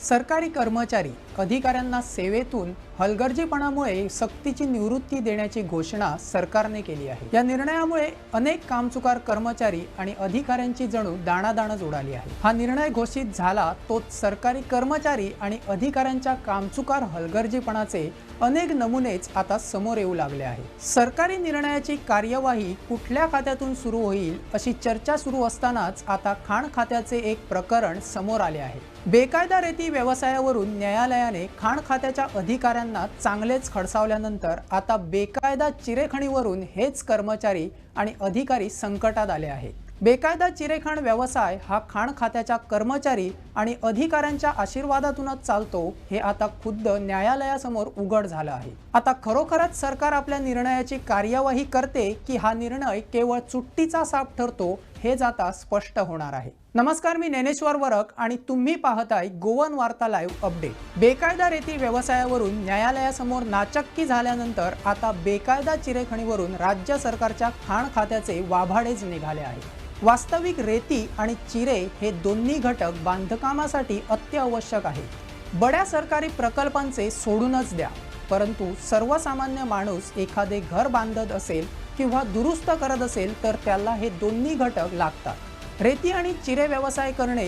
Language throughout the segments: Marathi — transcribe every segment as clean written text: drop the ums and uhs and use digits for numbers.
सरकारी कर्मचारी अधिकाऱ्यांना सेवेतून हलगर्जीपणामुळे सक्तीची निवृत्ती देण्याची घोषणा सरकारने केली आहे। या निर्णयामुळे अनेक कामचुकार कर्मचारी आणि अधिकाऱ्यांची जणू दाणादाणच उडाली आहे। हा निर्णय घोषित झाला तोच सरकारी कर्मचारी आणि अधिकाऱ्यांच्या कामचुकार हलगर्जीपणाचे अनेक नमुनेच आता समोर येऊ लागले आहे। सरकारी निर्णयाची कार्यवाही कुठल्या खात्यातून सुरू होईल अशी चर्चा सुरू असतानाच आता खाण खात्याचे एक प्रकरण समोर आले आहे। बेकायदा रेती व्यवसायावरून न्यायालयाने खाण खात्याच्या अधिकाऱ्यांना चांगलेच खडसावल्यानंतर आता बेकायदा चिरेखणीवरून हेच कर्मचारी आणि अधिकारी संकटात आले आहेत। बेकायदा चिरेखाण व्यवसाय हा खाण खात्याच्या कर्मचारी आणि अधिकाऱ्यांच्या आशीर्वादातूनच चालतो हे आता खुद्द न्यायालयासमोर उघड झालं आहे। आता खरोखरच सरकार आपल्या निर्णयाची कार्यवाही करते की हा निर्णय केवळ चुट्टीचा साप ठरतो हेच आता स्पष्ट होणार आहे। नमस्कार, मी ज्ञानेश्वर वरक आणि तुम्ही पाहताय गोवन वार्ता लाईव्ह अपडेट। बेकायदा रेती व्यवसायावरून न्यायालयासमोर नाचक्की झाल्यानंतर आता बेकायदा चिरेखणीवरून राज्य सरकारच्या खाण खात्याचे वाभाडेच निघाले आहे। वास्तविक रेती आणि चिरे हे दोन्ही घटक बांधकामासाठी अत्यावश्यक आहेत। बड्या सरकारी प्रकल्पांचे सोडूनच द्या, परंतु सर्वसामान्य माणूस एखादे घर बांधत असेल किंवा दुरुस्त करत असेल तर त्याला हे दोन्ही घटक लागतात। रेती आणि चिरे व्यवसाय करणे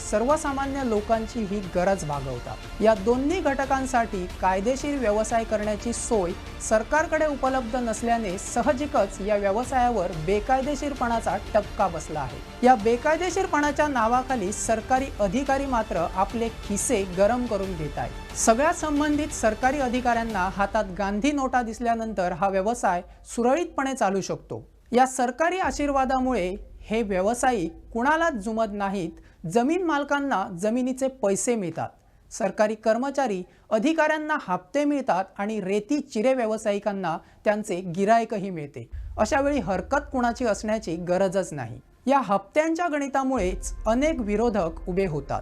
सर्वसामान्य लोकांची ही गरज भागवतात। या दोन्ही घटकांसाठी कायदेशीर व्यवसाय करण्याची सोय सरकारकडे उपलब्ध नसल्याने साहजिकच या व्यवसायावर बेकायदेशीरपणाचा टपका बसला आहे। या बेकायदेशीरपणाच्या नावाखाली सरकारी अधिकारी मात्र आपले खिसे गरम करून घेत आहेत। सगळ्या संबंधित सरकारी अधिकाऱ्यांना हातात गांधी नोटा दिसल्यानंतर हा व्यवसाय सुरळीतपणे चालू शकतो। या सरकारी आशीर्वादामुळे हे व्यावसायिक कुणालाच जुमत नाहीत। जमीन मालकांना जमिनीचे पैसे मिळतात, सरकारी कर्मचारी अधिकाऱ्यांना हप्ते मिळतात आणि रेती चिरे व्यावसायिकांना त्यांचे गिराईकही मिळते। अशा वेळी हरकत कुणाची असण्याची गरजच नाही। या हप्त्यांच्या गणितामुळेच अनेक विरोधक उभे होतात,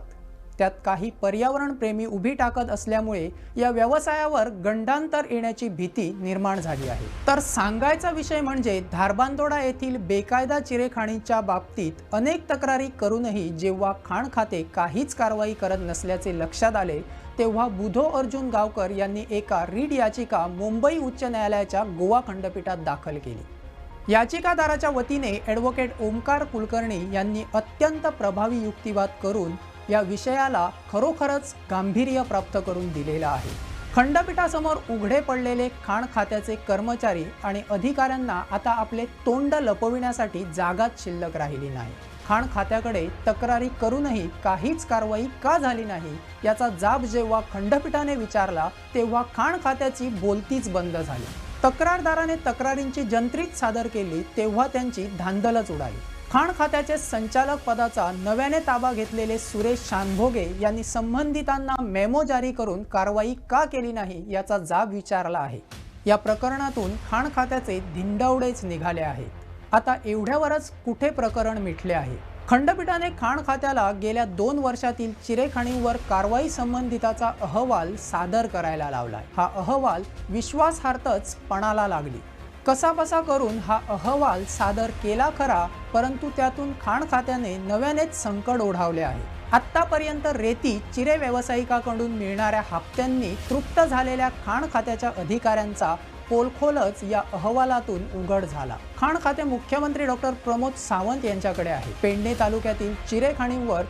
त्यात काही पर्यावरण प्रेमी उभी टाकत असल्यामुळे या व्यवसायावर गंडांतर येण्याची भीती निर्माण झाली आहे। तर सांगायचा विषय म्हणजे धारबांदोडा येथील बेकायदा चिरेखाणीच्या बाबतीत अनेक तक्रारी करूनही जेव्हा खाण खाते काहीच कारवाई करत नसल्याचे लक्षात आले तेव्हा बुधो अर्जुन गावकर यांनी एका रीट याचिका मुंबई उच्च न्यायालयाच्या गोवा खंडपीठात दाखल केली। याचिकादाराच्या वतीने ॲडव्होकेट ओमकार कुलकर्णी यांनी अत्यंत प्रभावी युक्तिवाद करून या विषयाला खरोखरच गांभीर्य प्राप्त करून दिलेला आहे। खंडपीठासमोर उघडे पडलेले खाण खात्याचे कर्मचारी आणि अधिकाऱ्यांना आता आपले तोंड लपविण्यासाठी जागाच शिल्लक राहिली नाही। खाण खात्याकडे तक्रारी करूनही काहीच कारवाई का झाली नाही याचा जाब जेव्हा खंडपीठाने विचारला तेव्हा खाण खात्याची बोलतीच बंद झाली। तक्रारदाराने तक्रारींची जंत्रीच सादर केली तेव्हा त्यांची धांदलच उडाली। खाण खात्याचे संचालक पदाचा नव्याने ताबा घेतलेले सुरेश शानभोगे यांनी संबंधितांना मेमो जारी करून कारवाई का केली नाही याचा जाब विचारला आहे। या प्रकरणातून खाण खात्याचे धिंडवडेच निघाले आहेत। आता एवढ्यावरच कुठे प्रकरण मिटले आहे? खंडपीठाने खाण खात्याला गेल्या 2 वर्षातील चिरेखाणीवर कारवाई संबंधिताचा अहवाल सादर करायला लावलाय। हा अहवाल विश्वासार्हच पणाला लागली। कसाबसा करून हा अहवाल सादर केला खरा, परंतु त्यातून खाण खात्याने नव्यानेच संकट ओढावले आहे। आत्तापर्यंत रेती चिरे व्यावसायिकाकडून मिळणाऱ्या हप्त्यांनी तृप्त झालेल्या खाण खात्याच्या अधिकाऱ्यांचा पोलखोलच या अहवालातून उघड झाला। खाण खाते मुख्यमंत्री डॉक्टर प्रमोद सावंत यांच्याकडे आहे। पेडणे तालुक्यातील चिरेखाणीवर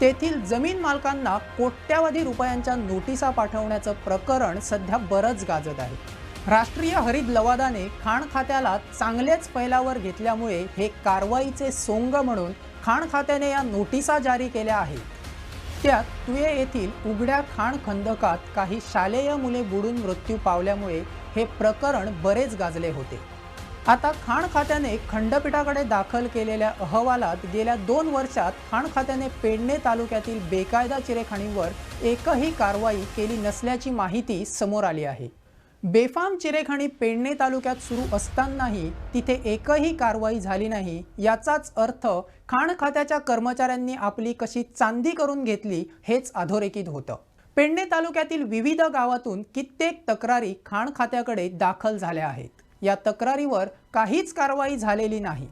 तेथील जमीन मालकांना कोट्यावधी रुपयांच्या नोटिसा पाठवण्याचं प्रकरण सध्या बरंच गाजत आहे। राष्ट्रीय हरित लवादाने खाण खात्याला चांगलेच पैलावर घेतल्यामुळे हे कारवाईचे सोंग म्हणून खाण खात्याने या नोटिसा जारी केल्या आहेत। त्यात तुये येथील उघड्या खाण खंदकात काही शालेय मुले बुडून मृत्यू पावल्यामुळे हे प्रकरण बरेच गाजले होते। आता खाण खात्याने खंडपीठाकडे दाखल केलेल्या अहवालात गेल्या 2 वर्षात खाण खात्याने पेडणे तालुक्यातील बेकायदा चिरेखाणीवर एकही कारवाई केली नसल्याची माहिती समोर आली आहे। बेफाम चिरेखाणी पेडणे तालुक्यात सुरू असतानाही तिथे एकही कारवाई झाली नाही याचाच अर्थ खाण खात्याच्या कर्मचाऱ्यांनी आपली कशी चांदी करून घेतली हेच अधोरेखित होतं। पेडणे तालुक्यातील विविध गावातून कित्येक तक्रारी खाण खात्याकडे दाखल झाल्या आहेत। या तक्रारीवर काहीच कारवाई झालेली नाही।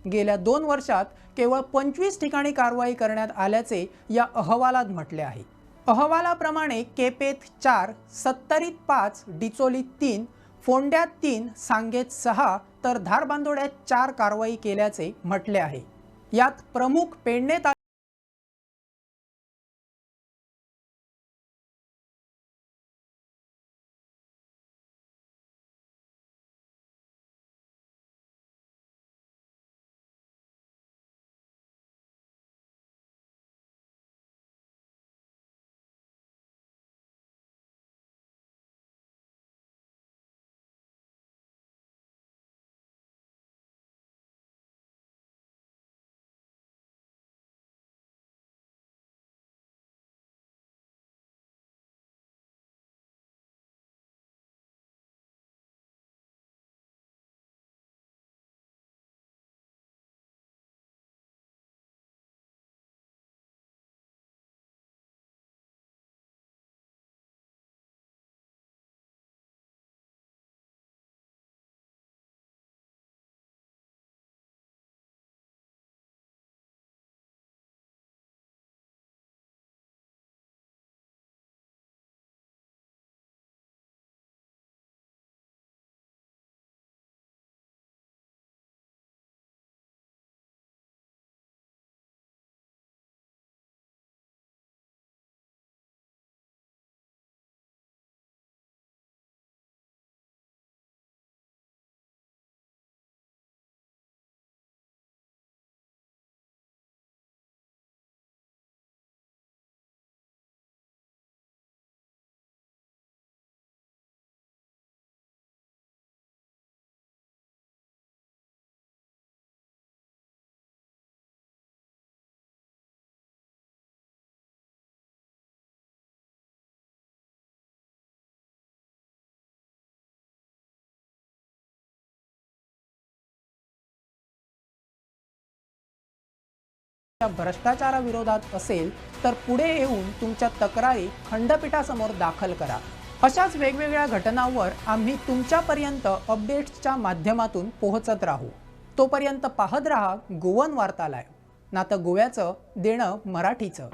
गेल्या 2 वर्षात केवळ 25 ठिकाणी कारवाई करण्यात आल्याचे या अहवालात म्हटले आहे। अहवालाप्रमाणे केपेत 4, सत्तरीत 5, डिचोलीत 3, फोंड्यात 3, सांगेत 6 तर धारबांदोड्यात 4 कारवाई केल्याचे म्हटले आहे। यात प्रमुख पेडणे भ्रष्टाचाराविरोधात असेल तर पुढे येऊन तुमच्या तक्रारी खंडपीठासमोर दाखल करा। अशाच वेगवेगळ्या घटनांवर आम्ही तुमच्यापर्यंत अपडेट्सच्या माध्यमातून पोहोचत राहू। तोपर्यंत पाहत रहा गोवन वार्ता लाईव्ह, नातं गोव्याचं देणं मराठीचं।